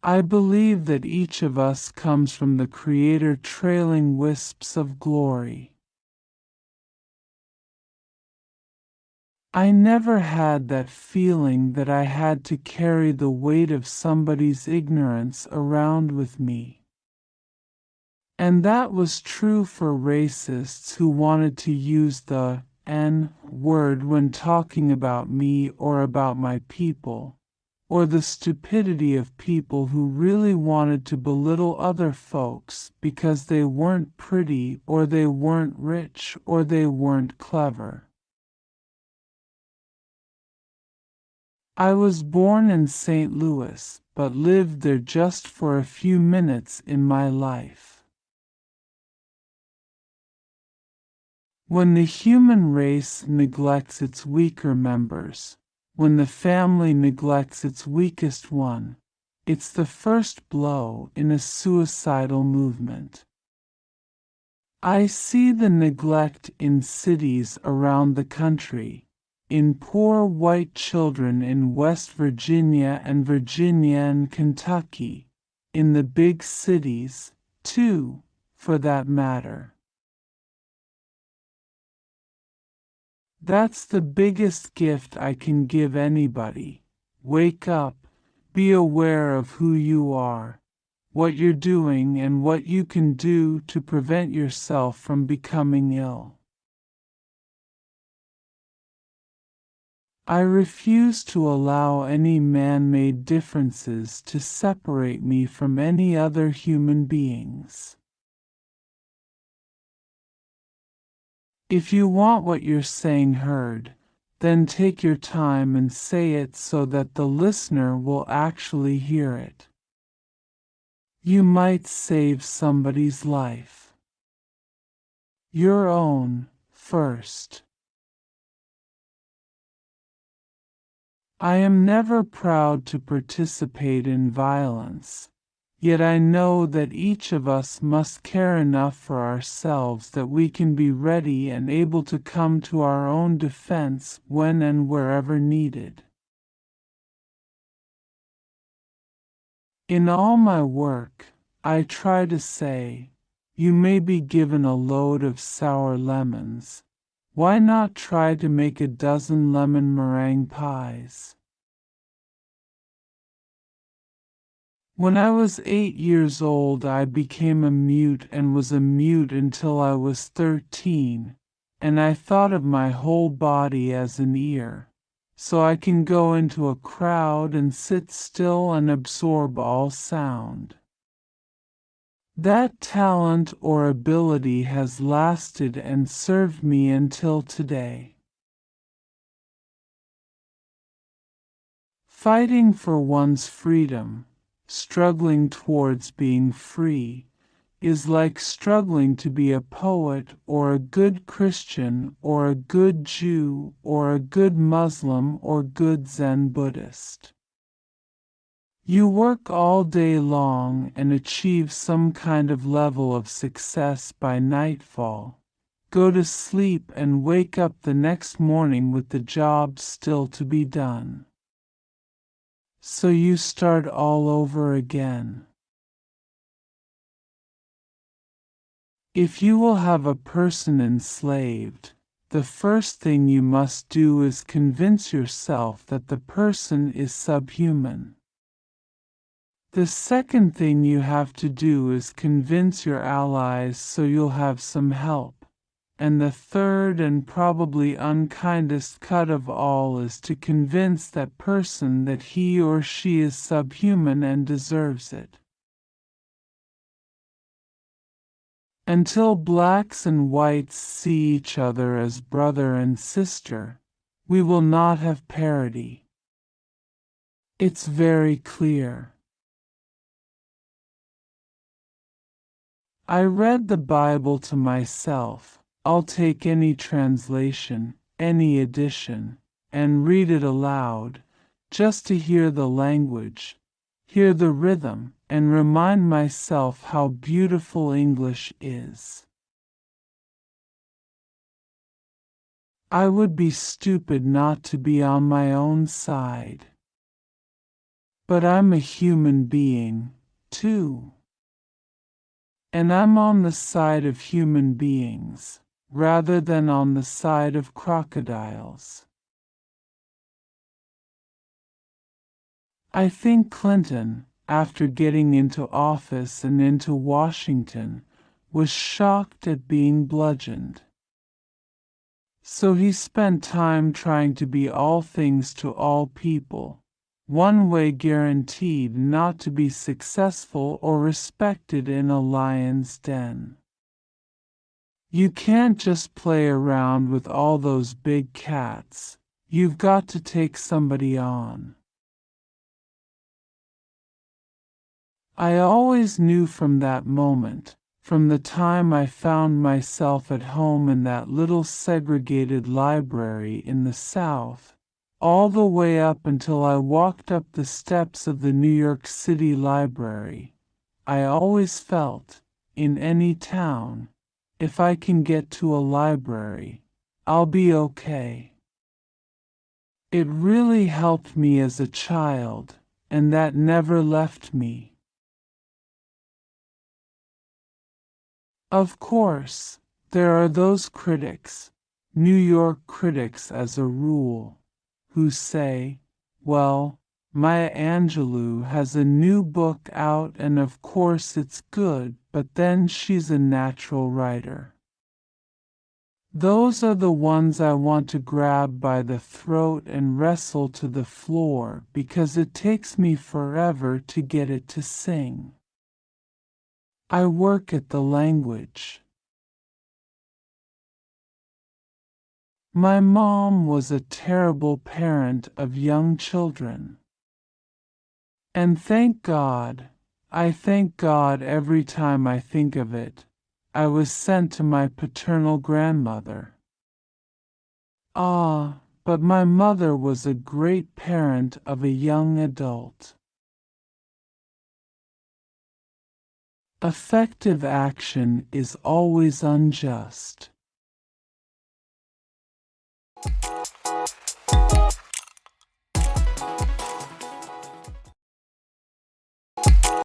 I believe that each of us comes from the Creator trailing wisps of glory. I never had that feeling that I had to carry the weight of somebody's ignorance around with me. And that was true for racists who wanted to use the N word when talking about me or about my people, or the stupidity of people who really wanted to belittle other folks because they weren't pretty or they weren't rich or they weren't clever. I was born in St. Louis, but lived there just for a few minutes in my life. When the human race neglects its weaker members, when the family neglects its weakest one, it's the first blow in a suicidal movement. I see the neglect in cities around the country, in poor white children in West Virginia and Kentucky, in the big cities, too, for that matter. That's the biggest gift I can give anybody. Wake up, be aware of who you are, what you're doing, and what you can do to prevent yourself from becoming ill. I refuse to allow any man-made differences to separate me from any other human beings. If you want what you're saying heard, then take your time and say it so that the listener will actually hear it. You might save somebody's life. Your own, first. I am never proud to participate in violence. Yet I know that each of us must care enough for ourselves that we can be ready and able to come to our own defense when and wherever needed. In all my work, I try to say, you may be given a load of sour lemons. Why not try to make a dozen lemon meringue pies? When I was 8 years old, I became a mute and was a mute until I was 13, and I thought of my whole body as an ear, so I can go into a crowd and sit still and absorb all sound. That talent or ability has lasted and served me until today. Fighting for one's freedom, struggling towards being free, is like struggling to be a poet or a good Christian or a good Jew or a good Muslim or good Zen Buddhist. You work all day long and achieve some kind of level of success by nightfall, go to sleep and wake up the next morning with the job still to be done. So you start all over again. If you will have a person enslaved, the first thing you must do is convince yourself that the person is subhuman. The second thing you have to do is convince your allies so you'll have some help. And the third and probably unkindest cut of all is to convince that person that he or she is subhuman and deserves it. Until blacks and whites see each other as brother and sister, we will not have parity. It's very clear. I read the Bible to myself. I'll take any translation, any edition, and read it aloud, just to hear the language, hear the rhythm, and remind myself how beautiful English is. I would be stupid not to be on my own side. But I'm a human being, too. And I'm on the side of human beings, rather than on the side of crocodiles. I think Clinton, after getting into office and into Washington, was shocked at being bludgeoned. So he spent time trying to be all things to all people, one way guaranteed not to be successful or respected in a lion's den. You can't just play around with all those big cats. You've got to take somebody on. I always knew from that moment, from the time I found myself at home in that little segregated library in the South, all the way up until I walked up the steps of the New York City Library, I always felt, in any town, if I can get to a library, I'll be okay. It really helped me as a child, and that never left me. Of course, there are those critics, New York critics as a rule, who say, well, Maya Angelou has a new book out and of course it's good, but then she's a natural writer. Those are the ones I want to grab by the throat and wrestle to the floor because it takes me forever to get it to sing. I work at the language. My mom was a terrible parent of young children. And I thank God every time I think of it, I was sent to my paternal grandmother. Ah, but my mother was a great parent of a young adult. Effective action is always unjust.